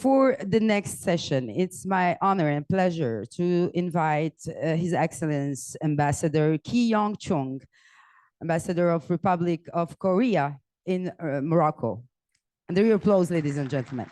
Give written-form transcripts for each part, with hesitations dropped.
For the next session, it's my honor and pleasure to invite His Excellency Ambassador Keeyong CHUNG, Ambassador of Republic of Korea in Morocco. And there your applause, ladies and gentlemen.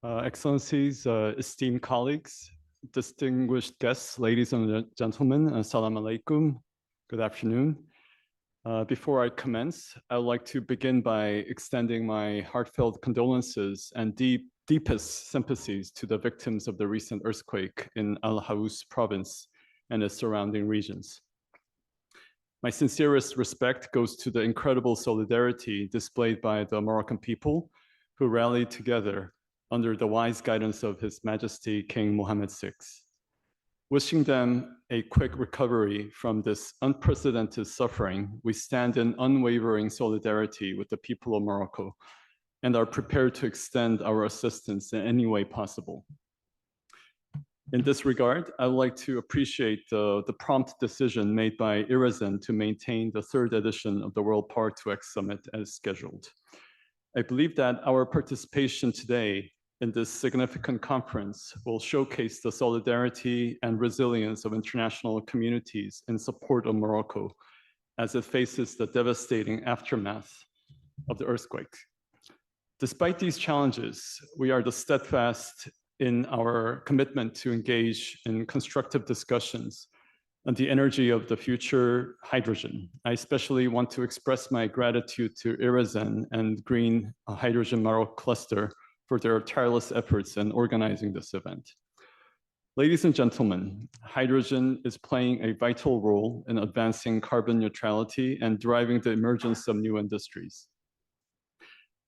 Excellencies, esteemed colleagues, distinguished guests, ladies and gentlemen, assalamu alaikum. Good afternoon. Before I commence, I would like to begin by extending my heartfelt condolences and deepest sympathies to the victims of the recent earthquake in Al Haus province and its surrounding regions. My sincerest respect goes to the incredible solidarity displayed by the Moroccan people who rallied together under the wise guidance of His Majesty King Mohammed VI. Wishing them a quick recovery from this unprecedented suffering, we stand in unwavering solidarity with the people of Morocco and are prepared to extend our assistance in any way possible. In this regard, I would like to appreciate the prompt decision made by IHSANE to maintain the third edition of the World Power 2X Summit as scheduled. I believe that our participation today in this significant conference will showcase the solidarity and resilience of international communities in support of Morocco as it faces the devastating aftermath of the earthquake. Despite these challenges, we are steadfast in our commitment to engage in constructive discussions on the energy of the future hydrogen. I especially want to express my gratitude to IHSANE and Green Hydrogen Morocco Cluster for their tireless efforts in organizing this event. Ladies and gentlemen, hydrogen is playing a vital role in advancing carbon neutrality and driving the emergence of new industries.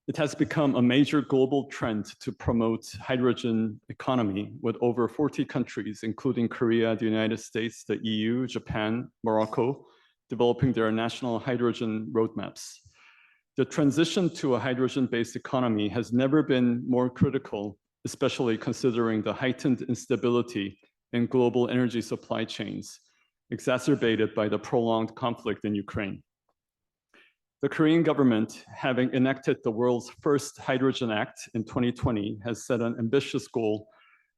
It has become a major global trend to promote hydrogen economy with over 40 countries, including Korea, the United States, the EU, Japan, Morocco, developing their national hydrogen roadmaps. The transition to a hydrogen-based economy has never been more critical, especially considering the heightened instability in global energy supply chains, exacerbated by the prolonged conflict in Ukraine. The Korean government, having enacted the world's first Hydrogen Act in 2020, has set an ambitious goal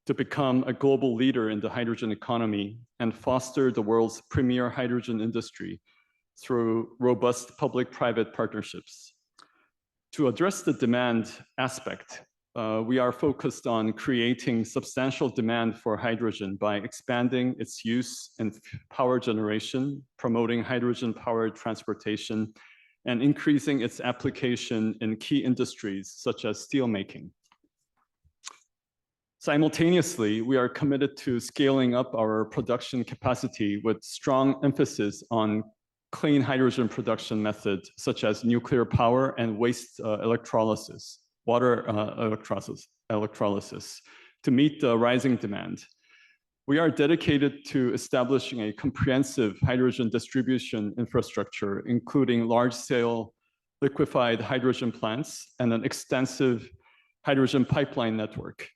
to become a global leader in the hydrogen economy and foster the world's premier hydrogen industry through robust public-private partnerships. To address the demand aspect, we are focused on creating substantial demand for hydrogen by expanding its use in power generation, promoting hydrogen-powered transportation, and increasing its application in key industries such as steelmaking. Simultaneously, we are committed to scaling up our production capacity with strong emphasis on clean hydrogen production methods such as nuclear power and waste electrolysis, water electrolysis, to meet the rising demand. We are dedicated to establishing a comprehensive hydrogen distribution infrastructure, including large-scale liquefied hydrogen plants and an extensive hydrogen pipeline network.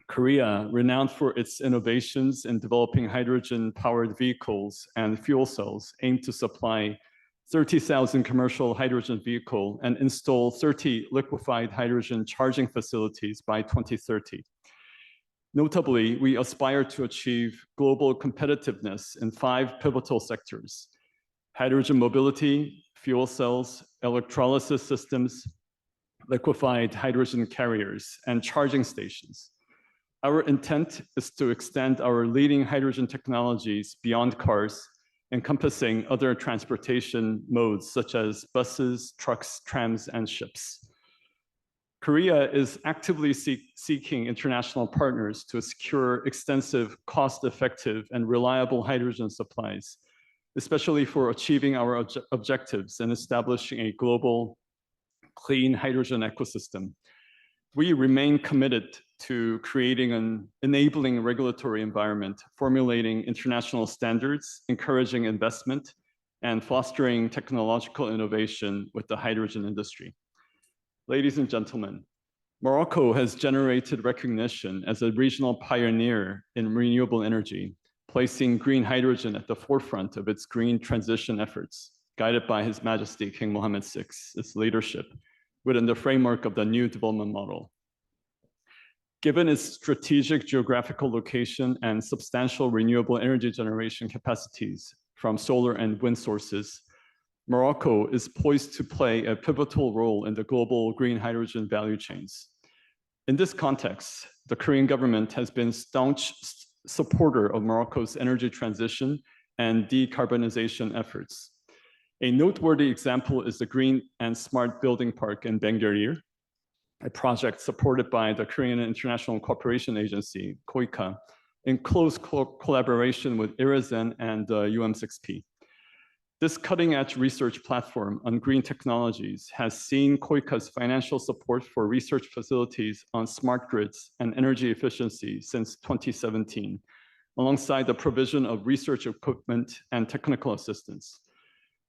Korea, renowned for its innovations in developing hydrogen-powered vehicles and fuel cells, aims to supply 30,000 commercial hydrogen vehicles and install 30 liquefied hydrogen charging facilities by 2030. Notably, we aspire to achieve global competitiveness in 5 pivotal sectors: hydrogen mobility, fuel cells, electrolysis systems, liquefied hydrogen carriers, and charging stations. Our intent is to extend our leading hydrogen technologies beyond cars, encompassing other transportation modes such as buses, trucks, trams, and ships. Korea is actively seeking international partners to secure extensive, cost-effective, and reliable hydrogen supplies, especially for achieving our objectives and establishing a global clean hydrogen ecosystem. We remain committed to creating an enabling regulatory environment, formulating international standards, encouraging investment, and fostering technological innovation with the hydrogen industry. Ladies and gentlemen, Morocco has generated recognition as a regional pioneer in renewable energy, placing green hydrogen at the forefront of its green transition efforts, guided by His Majesty King Mohammed VI, its leadership, within the framework of the new development model. Given its strategic geographical location and substantial renewable energy generation capacities from solar and wind sources, Morocco is poised to play a pivotal role in the global green hydrogen value chains. In this context, the Korean government has been a staunch supporter of Morocco's energy transition and decarbonization efforts. A noteworthy example is the Green and Smart Building Park in Bengurir, a project supported by the Korean International Cooperation Agency, KOICA, in close collaboration with IHSANE and UM6P. This cutting-edge research platform on green technologies has seen KOICA's financial support for research facilities on smart grids and energy efficiency since 2017, alongside the provision of research equipment and technical assistance.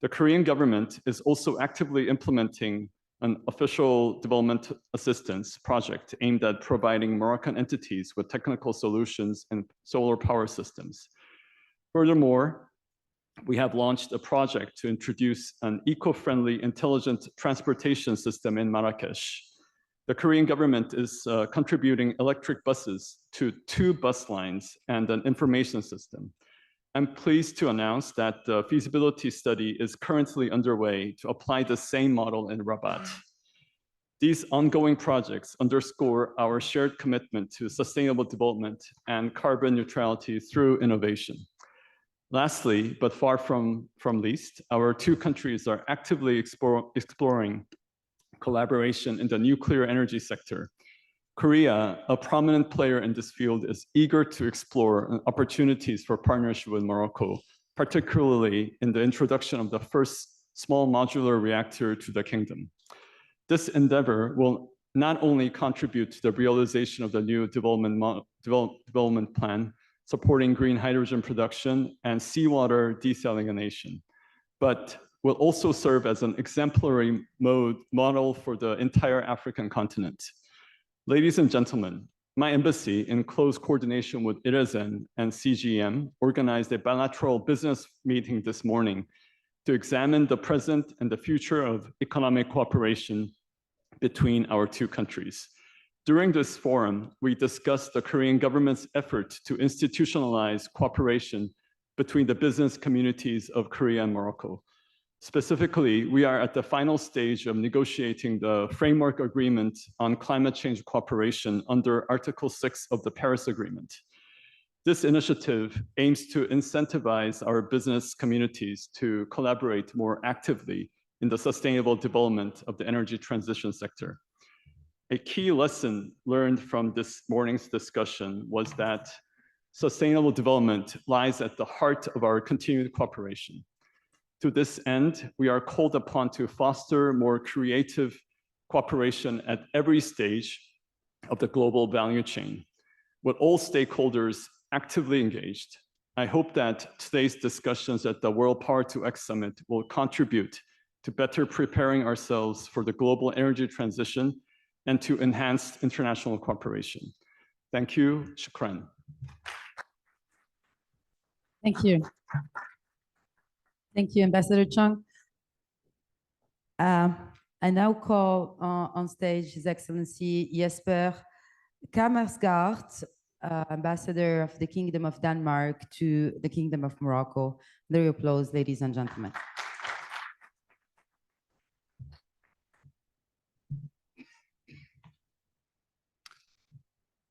The Korean government is also actively implementing an official development assistance project aimed at providing Moroccan entities with technical solutions in solar power systems. Furthermore, we have launched a project to introduce an eco-friendly intelligent transportation system in Marrakesh. The Korean government is contributing electric buses to 2 bus lines and an information system. I'm pleased to announce that the feasibility study is currently underway to apply the same model in Rabat. These ongoing projects underscore our shared commitment to sustainable development and carbon neutrality through innovation. Lastly, but far from least, our 2 countries are actively exploring collaboration in the nuclear energy sector. Korea, a prominent player in this field, is eager to explore opportunities for partnership with Morocco, particularly in the introduction of the first small modular reactor to the kingdom. This endeavor will not only contribute to the realization of the new development plan, supporting green hydrogen production and seawater desalination, but will also serve as an exemplary model for the entire African continent. Ladies and gentlemen, my embassy, in close coordination with IHSANE and CGM, organized a bilateral business meeting this morning to examine the present and the future of economic cooperation between our 2 countries. During this forum, we discussed the Korean government's effort to institutionalize cooperation between the business communities of Korea and Morocco. Specifically, we are at the final stage of negotiating the framework agreement on climate change cooperation under Article 6 of the Paris Agreement. This initiative aims to incentivize our business communities to collaborate more actively in the sustainable development of the energy transition sector. A key lesson learned from this morning's discussion was that sustainable development lies at the heart of our continued cooperation. To this end, we are called upon to foster more creative cooperation at every stage of the global value chain, with all stakeholders actively engaged. I hope that today's discussions at the World Power to X Summit will contribute to better preparing ourselves for the global energy transition and to enhance international cooperation. Thank you. Shukran. Thank you. Thank you, Ambassador Chung. I now call on stage His Excellency Jesper Kammersgaard, Ambassador of the Kingdom of Denmark to the Kingdom of Morocco. Their applause, ladies and gentlemen.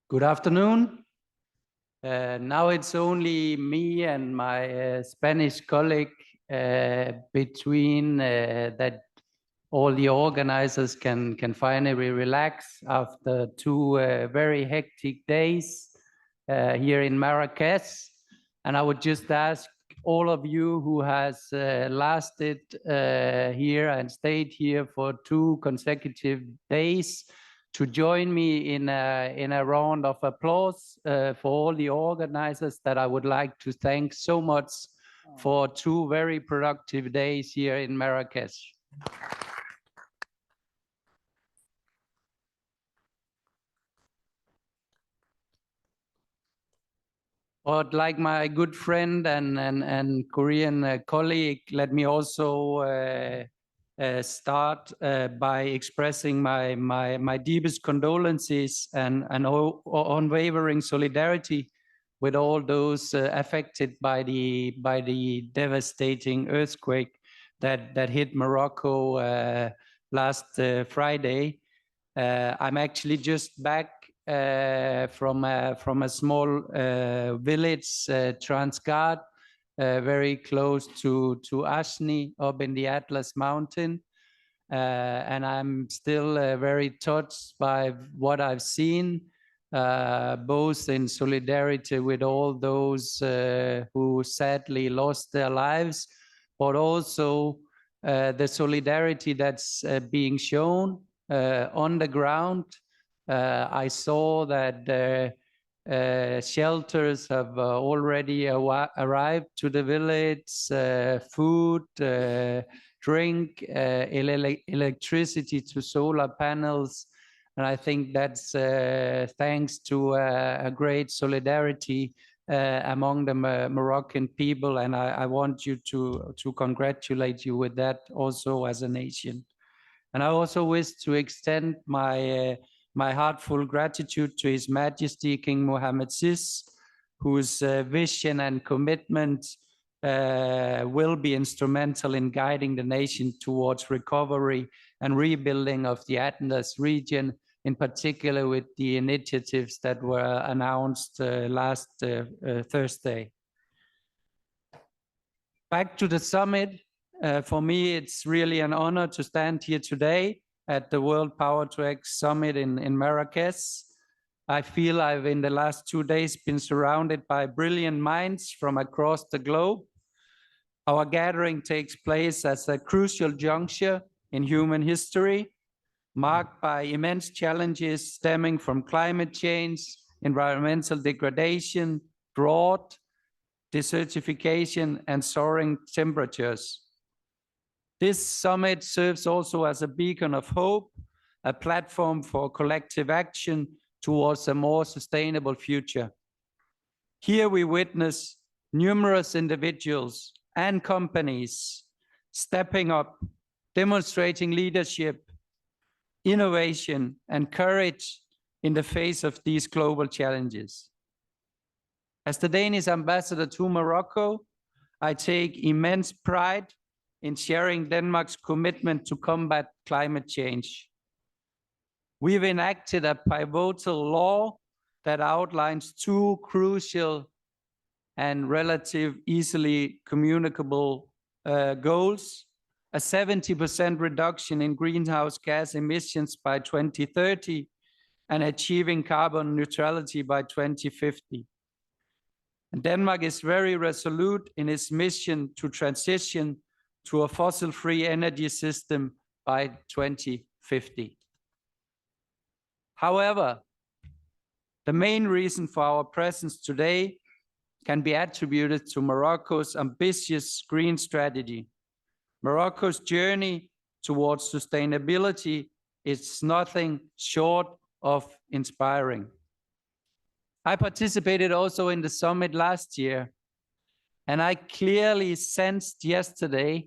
Good afternoon. Now it's only me and my Spanish colleague between that all the organizers can finally relax after 2 very hectic days here in Marrakesh. And I would just ask all of you who has lasted here and stayed here for 2 consecutive days to join me in a round of applause for all the organizers that I would like to thank so much for 2 very productive days here in Marrakesh. But like my good friend and Korean colleague, let me also start by expressing my deepest condolences and unwavering solidarity with all those affected by the devastating earthquake that hit Morocco last Friday. I'm actually just back from a small village, Transgard, very close to IHSANE up in the Atlas Mountain. And I'm still very touched by what I've seen, both in solidarity with all those who sadly lost their lives, but also the solidarity that's being shown on the ground. I saw that shelters have already arrived to the village, food, drink, electricity to solar panels. And I think that's thanks to a great solidarity among the Moroccan people. And I want you to congratulate you with that also as a nation. And I also wish to extend my heartfelt gratitude to His Majesty King Mohammed VI, whose vision and commitment will be instrumental in guiding the nation towards recovery and rebuilding of the Atlas region, in particular with the initiatives that were announced last Thursday. Back to the summit. For me, it's really an honor to stand here today at the World Power to X Summit in Marrakesh. I feel I've in the last 2 days been surrounded by brilliant minds from across the globe. Our gathering takes place at a crucial juncture in human history, marked by immense challenges stemming from climate change, environmental degradation, drought, desertification, and soaring temperatures. This summit serves also as a beacon of hope, a platform for collective action towards a more sustainable future. Here we witness numerous individuals and companies stepping up, demonstrating leadership, innovation, and courage in the face of these global challenges. As the Danish ambassador to Morocco, I take immense pride in sharing Denmark's commitment to combat climate change. We've enacted a pivotal law that outlines 2 crucial and relative easily communicable goals: a 70% reduction in greenhouse gas emissions by 2030 and achieving carbon neutrality by 2050. And Denmark is very resolute in its mission to transition to a fossil-free energy system by 2050. However, the main reason for our presence today can be attributed to Morocco's ambitious green strategy. Morocco's journey towards sustainability is nothing short of inspiring. I participated also in the summit last year, and I clearly sensed yesterday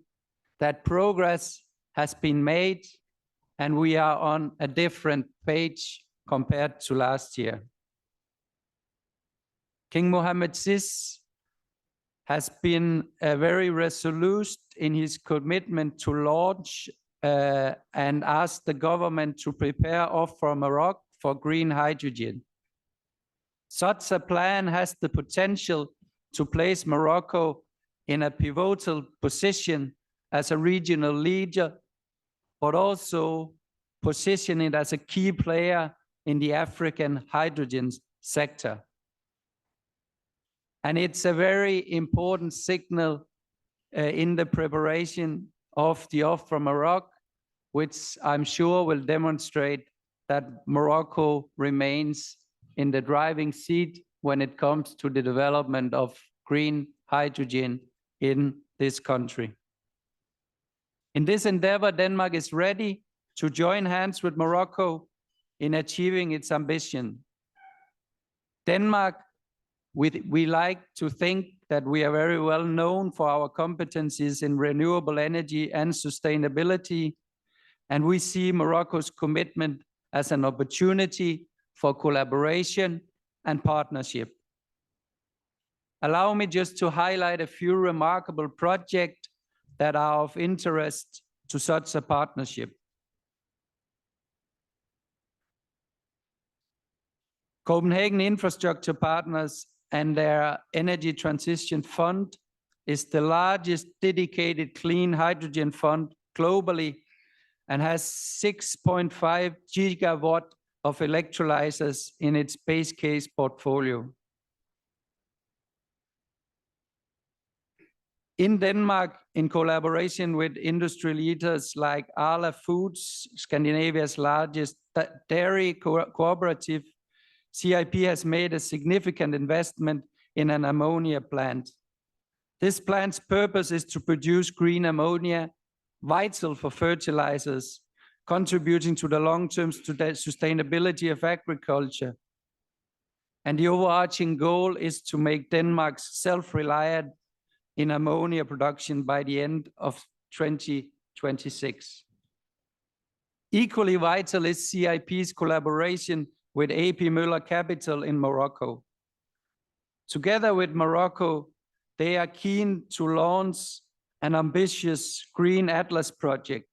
that progress has been made and we are on a different page compared to last year. King Mohammed VI has been very resolute in his commitment to launch and ask the government to prepare for Morocco for green hydrogen. Such a plan has the potential to place Morocco in a pivotal position as a regional leader, but also position it as a key player in the African hydrogen sector. And it's a very important signal in the preparation of the offer from Morocco, which I'm sure will demonstrate that Morocco remains in the driving seat when it comes to the development of green hydrogen in this country. In this endeavor, Denmark is ready to join hands with Morocco in achieving its ambition. Denmark We like to think that we are very well known for our competencies in renewable energy and sustainability, and we see Morocco's commitment as an opportunity for collaboration and partnership. Allow me just to highlight a few remarkable projects that are of interest to such a partnership. Copenhagen Infrastructure Partners and their Energy Transition Fund is the largest dedicated clean hydrogen fund globally and has 6.5 gigawatt of electrolyzers in its base case portfolio. In Denmark, in collaboration with industry leaders like Arla Foods, Scandinavia's largest dairy cooperative, CIP has made a significant investment in an ammonia plant. This plant's purpose is to produce green ammonia, vital for fertilizers, contributing to the long-term sustainability of agriculture. And the overarching goal is to make Denmark self-reliant in ammonia production by the end of 2026. Equally vital is CIP's collaboration with AP Møller Capital in Morocco. Together with Morocco, they are keen to launch an ambitious Green Atlas project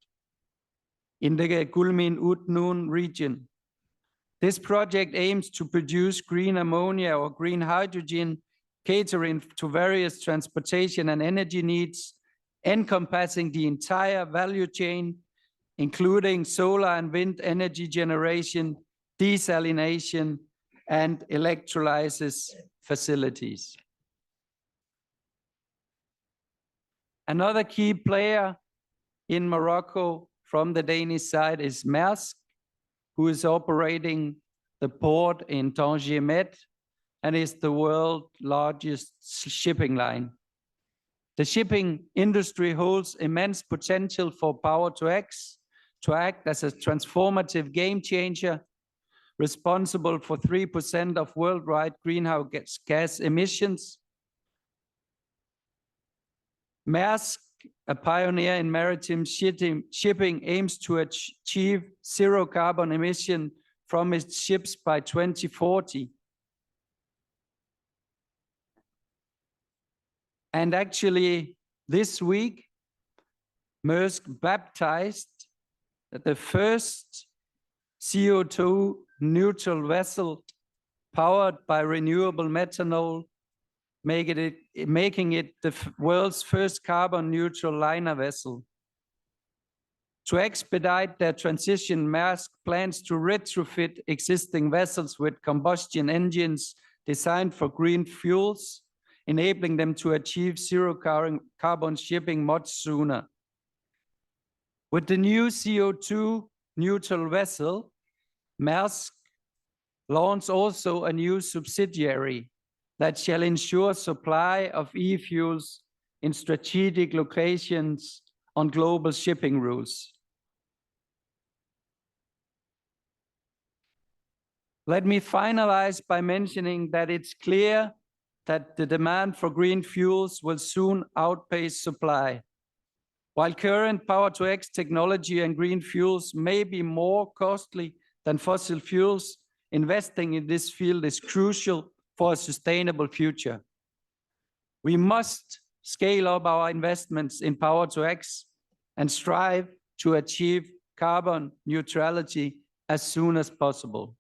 in the Gulmin Ut-Nun region. This project aims to produce green ammonia or green hydrogen, catering to various transportation and energy needs, encompassing the entire value chain, including solar and wind energy generation, desalination, and electrolysis facilities. Another key player in Morocco from the Danish side is Maersk, who is operating the port in Tangier and is the world's largest shipping line. The shipping industry holds immense potential for Power-to-X to act as a transformative game changer, responsible for 3% of worldwide greenhouse gas emissions. Maersk, a pioneer in maritime shipping, aims to achieve zero carbon emission from its ships by 2040. And actually, this week, Maersk baptized the first CO2 neutral vessel powered by renewable methanol, making it the world's first carbon neutral liner vessel. To expedite their transition, Maersk plans to retrofit existing vessels with combustion engines designed for green fuels, enabling them to achieve zero carbon shipping much sooner. With the new CO2 neutral vessel, Maersk launched also a new subsidiary that shall ensure supply of e-fuels in strategic locations on global shipping routes. Let me finalize by mentioning that it's clear that the demand for green fuels will soon outpace supply. While current Power-to-X technology and green fuels may be more costly than fossil fuels, investing in this field is crucial for a sustainable future. We must scale up our investments in Power-to-X and strive to achieve carbon neutrality as soon as possible.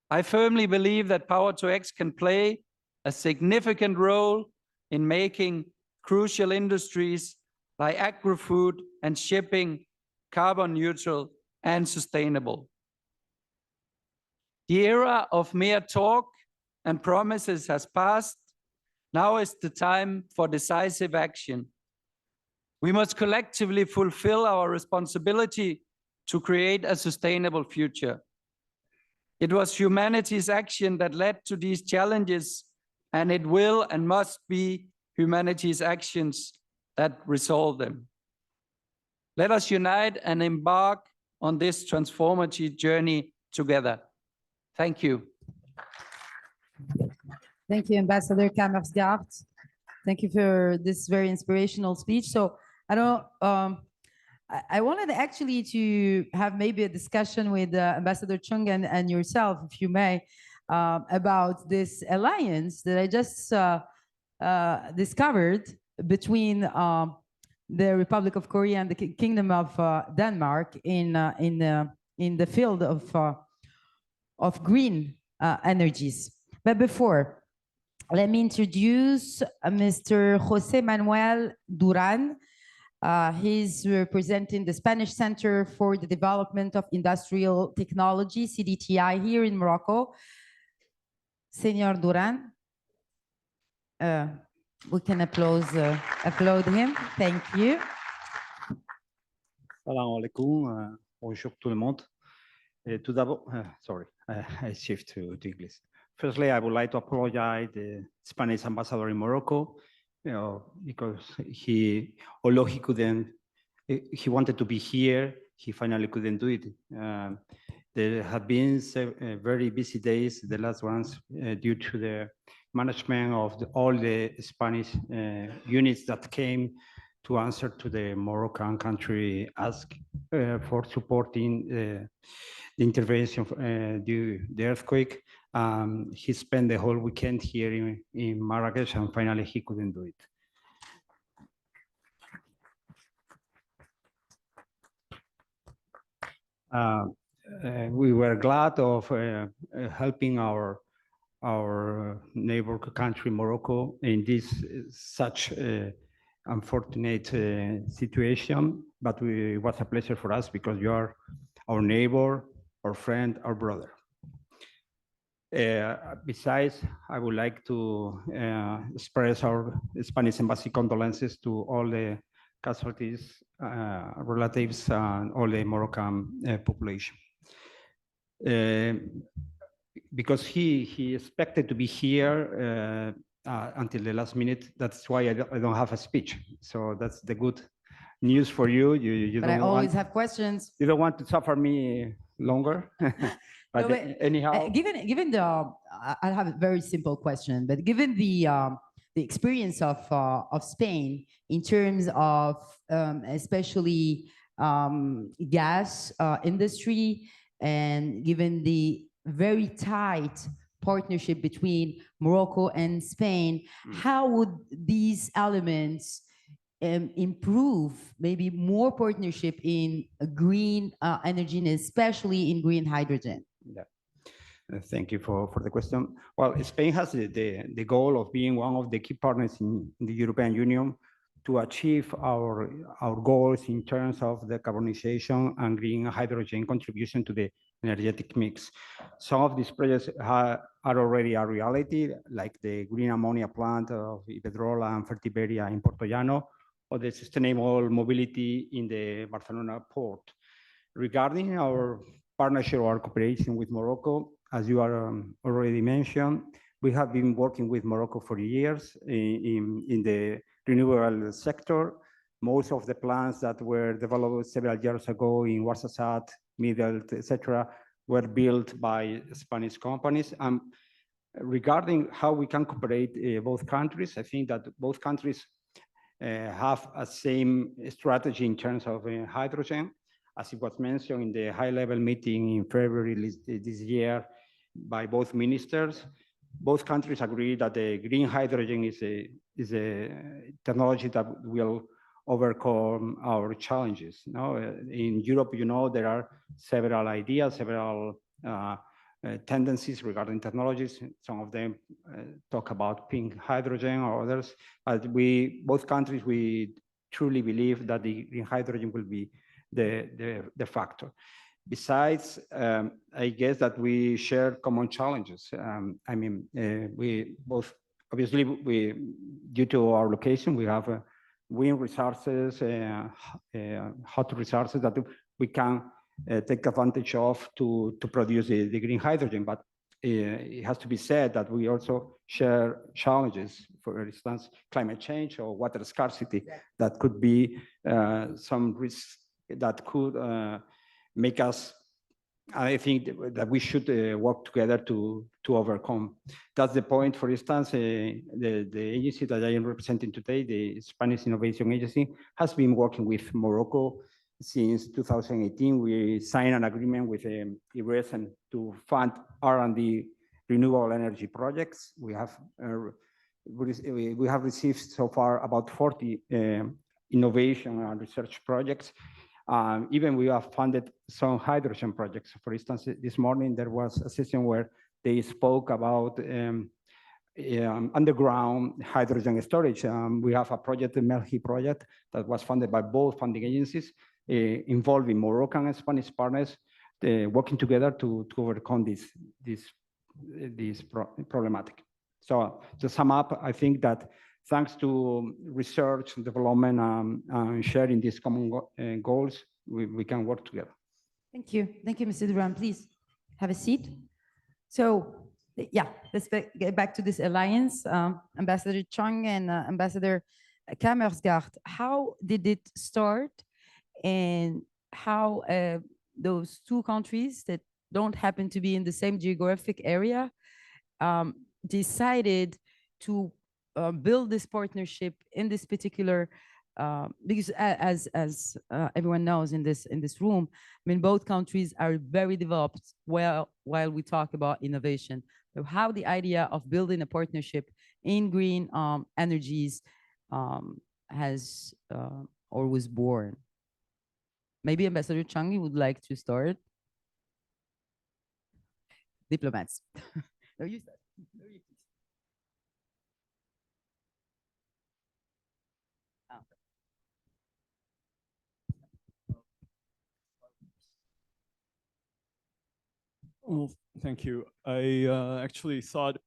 I firmly believe that Power-to-X can play a significant role in making crucial industries like agri-food and shipping carbon neutral and sustainable. The era of mere talk and promises has passed. Now is the time for decisive action. We must collectively fulfill our responsibility to create a sustainable future. It was humanity's action that led to these challenges, and it will and must be humanity's actions that resolve them. Let us unite and embark on this transformative journey together. Thank you. Thank you, Ambassador Kamersgaard. Thank you for this very inspirational speech. So I don't. I wanted actually to have maybe a discussion with Ambassador Chung and yourself, if you may, about this alliance that I just discovered between the Republic of Korea and the Kingdom of Denmark in the field of green energies. But before, let me introduce Mr. Jose Manuel Duran. He's representing the Spanish Center for the Development of Industrial Technology, CDTI, here in Morocco. Senor Duran, we can applaud him. Thank you. Salam alaikum. Bonjour tout le monde. Tout d'abord, sorry, I shift to English. Firstly, I would like to apologize the Spanish ambassador in Morocco, because although he couldn't, he wanted to be here, he finally couldn't do it. There have been very busy days, the last ones, due to the management of all the Spanish units that came to answer to the Moroccan country ask for supporting the intervention due to the earthquake. He spent the whole weekend here in Marrakesh, and finally he couldn't do it. We were glad of helping our neighbor country Morocco in this such unfortunate situation, but it was a pleasure for us because you are our neighbor, our friend, our brother. Besides, I would like to express our Spanish embassy condolences to all the casualties, relatives, and all the Moroccan population. Because he expected to be here until the last minute. That's why I don't have a speech. So that's the good news for you. You But don't I always have questions. You don't want to suffer me longer. But, No, but anyhow, given the, I have a very simple question, but given the experience of Spain in terms of especially gas industry, and given the very tight partnership between Morocco and Spain, how would these elements improve maybe more partnership in green energy, and especially in green hydrogen? Yeah. Thank you for the question. Well, Spain has the goal of being one of the key partners in the European Union to achieve our goals in terms of decarbonization and green hydrogen contribution to the energetic mix. Some of these projects are already a reality, like the green ammonia plant of Iberdrola and Fertiberia in Portollano, or the sustainable mobility in the Barcelona port. Regarding our partnership or cooperation with Morocco, as you are already mentioned, we have been working with Morocco for years in the renewable sector. Most of the plants that were developed several years ago in Ouarzazate, Midelt, etc., were built by Spanish companies. Regarding how we can cooperate both countries, I think that both countries have a same strategy in terms of hydrogen. As it was mentioned in the high-level meeting in February this year by both ministers, both countries agree that the green hydrogen is a technology that will overcome our challenges. Now, in Europe, there are several ideas, several tendencies regarding technologies. Some of them talk about pink hydrogen or others, but both countries, we truly believe that the green hydrogen will be the factor. Besides, I guess that we share common challenges. I mean, we both, obviously, due to our location, we have wind resources, hot resources that we can take advantage of to produce the green hydrogen. But it has to be said that we also share challenges, for instance, climate change or water scarcity, that could be some risks that could make us I think that we should work together to overcome. That's the point. For instance, the agency that I am representing today, the Spanish Innovation Agency, has been working with Morocco since 2018. We signed an agreement with IHSANE to fund R&D renewable energy projects. We have received so far about 40 innovation and research projects. Even we have funded some hydrogen projects. For instance, this morning there was a session where they spoke about underground hydrogen storage. We have a project, the Melhi project, that was funded by both funding agencies, involving Moroccan and Spanish partners, working together to overcome this problematic. So to sum up, I think that thanks to research, development, and sharing these common goals, we can work together. Thank you, Mr. Duran. Please have a seat. So, yeah, let's get back to this alliance. Ambassador Chung and Ambassador Kammersgaard, how did it start, and how those two countries that don't happen to be in the same geographic area decided to build this partnership in this particular, because as everyone knows in this room, I mean, both countries are very developed while we talk about innovation. So how the idea of building a partnership in green energies has or was born. Maybe Ambassador Chung, you would like to start? Diplomats. No, you start. No, you please. Well, thank you. I actually thought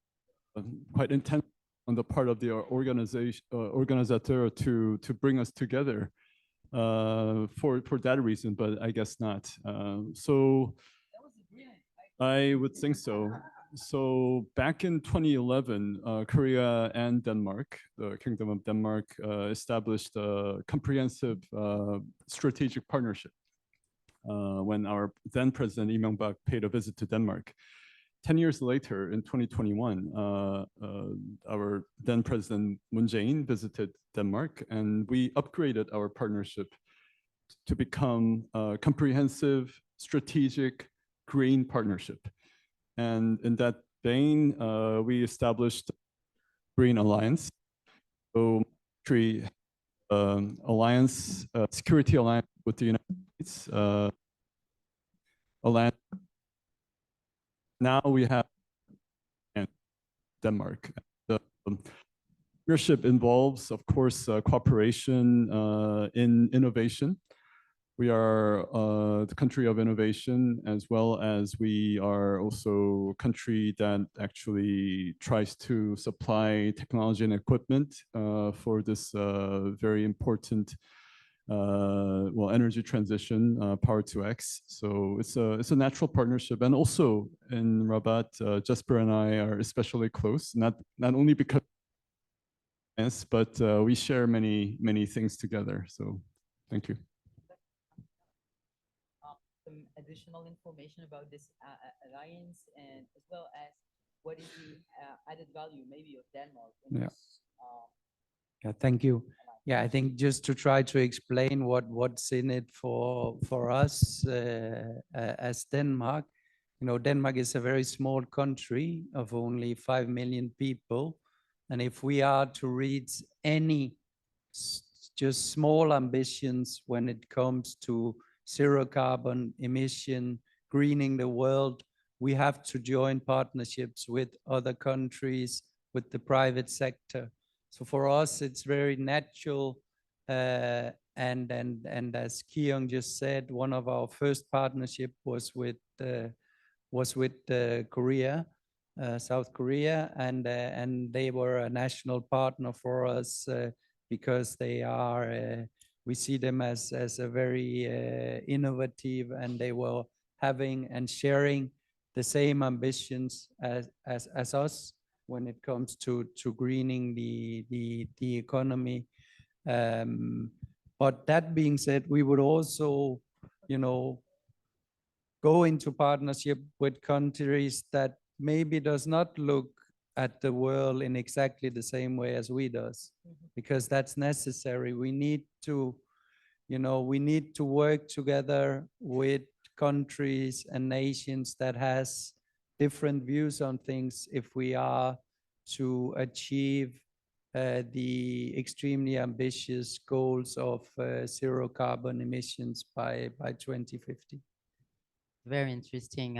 quite intense on the part of the organization, organizer to bring us together for that reason, but I guess not. So I would think so. So back in 2011, Korea and Denmark, the Kingdom of Denmark, established a comprehensive strategic partnership when our then president Lee Myung-bak paid a visit to Denmark. 10 years later, in 2021, our then president Moon Jae-in visited Denmark, and we upgraded our partnership to become a comprehensive, strategic, green partnership. And in that vein, we established Green Alliance. So, alliance, security alliance with the United States. Alliance. Now we have Denmark. The partnership involves, of course, cooperation in innovation. We are the country of innovation, as well as we are also a country that actually tries to supply technology and equipment for this very important energy transition, Power to X. So it's a natural partnership, and also in Rabat, Jesper and I are especially close. Not only because, but we share many things together. So thank you. Some additional information about this alliance, and as well as what is the added value maybe of Denmark in this, yeah, thank you. Yeah, I think just to try to explain what's in it for us as Denmark. You know, Denmark is a very small country of only 5 million people, and if we are to reach any just small ambitions when it comes to zero carbon emission, greening the world, we have to join partnerships with other countries, with the private sector. So for us, it's very natural, and as Keeyong just said, one of our first partnership was with Korea, South Korea, and they were a national partner for us because they are. We see them as a very innovative, and they were having and sharing the same ambitions as us when it comes to greening the economy. But that being said, we would also, you know, go into partnership with countries that maybe does not look at the world in exactly the same way as we does, because that's necessary. We need to, we need to work together with countries and nations that has different views on things if we are to achieve the extremely ambitious goals of zero carbon emissions by 2050. Very interesting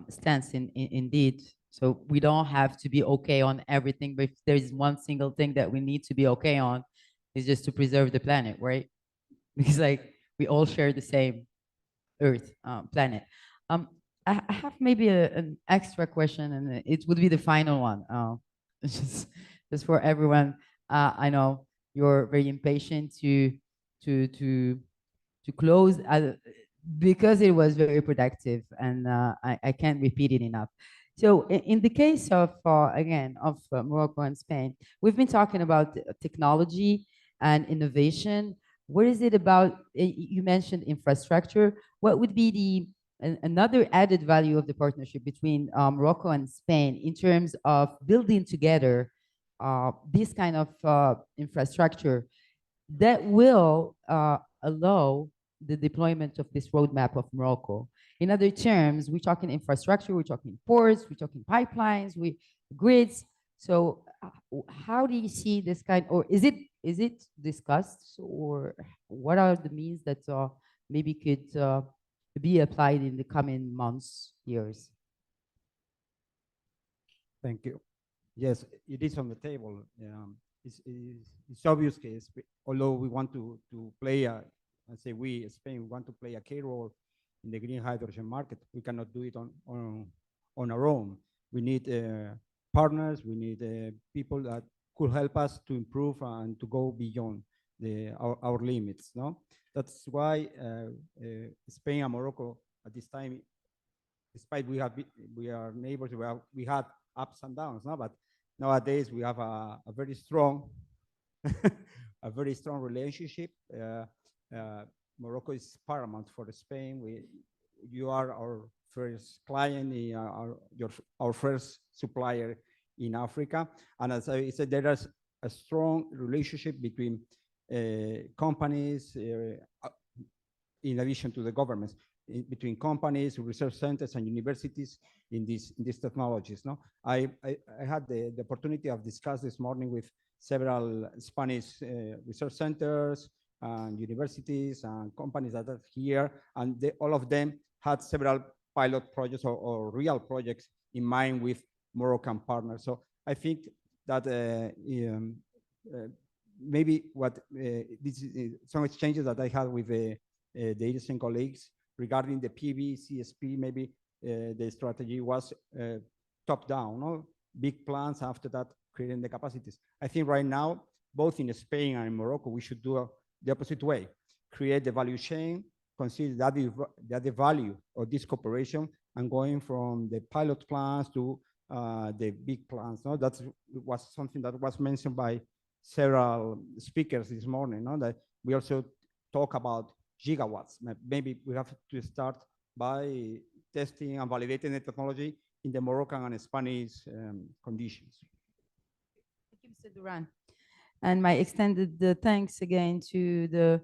stance indeed. So we don't have to be okay on everything, but if there's one single thing that we need to be okay on, is just to preserve the planet, right? Because like we all share the same Earth, planet. I have maybe an extra question, and it would be the final one. Just, just for everyone. I know you're very impatient to to to close, because it was very productive, and I can't repeat it enough. So in the case of, again, of Morocco and Spain, we've been talking about technology and innovation. What is it about, you mentioned infrastructure, what would be another added value of the partnership between Morocco and Spain in terms of building together this kind of infrastructure that will allow the deployment of this roadmap of Morocco? In other terms, we're talking infrastructure, we're talking ports, we're talking pipelines, grids. So how do you see this kind, or is it discussed, or what are the means that maybe could be applied in the coming months, years? Thank you. Yes, it is on the table. It's obvious case, although we want to play I say we, Spain, we want to play a key role in the green hydrogen market. We cannot do it on our own. We need partners, we need people that could help us to improve and to go beyond our limits. No, that's why Spain and Morocco at this time, despite we are neighbors, we had ups and downs, no, but nowadays we have a very strong a very strong relationship. Morocco is paramount for Spain. You are our first client, our first supplier in Africa. And as I said, there is a strong relationship between companies, in addition to the governments, between companies, research centers, and universities in these technologies. No, I had the opportunity of discuss this morning with several Spanish research centers and universities and companies that are here, and all of them had several pilot projects or real projects in mind with Moroccan partners. So I think that maybe what some exchanges that I had with the IHSANE colleagues regarding the PV, CSP, maybe the strategy was top down, no? Big plans, after that creating the capacities. I think right now, both in Spain and in Morocco, we should do the opposite way. Create the value chain, consider that the value of this cooperation, and going from the pilot plans to the big plans. No, that was something that was mentioned by several speakers this morning. No, that we also talk about gigawatts. Maybe we have to start by testing and validating the technology in the Moroccan and Spanish conditions. Thank you, Mr. Duran. And my extended thanks again to the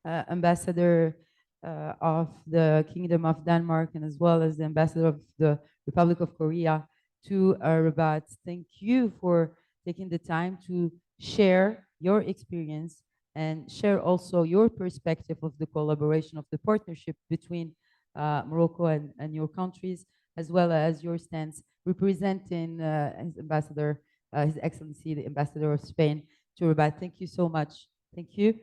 ambassador of the Kingdom of Denmark, and as well as the ambassador of the Republic of Korea to Rabat. Thank you for taking the time to share your experience and share also your perspective of the collaboration, of the partnership between Morocco and your countries, as well as your stance representing his ambassador, His Excellency, the Ambassador of Spain, to Rabat. Thank you so much. Thank you.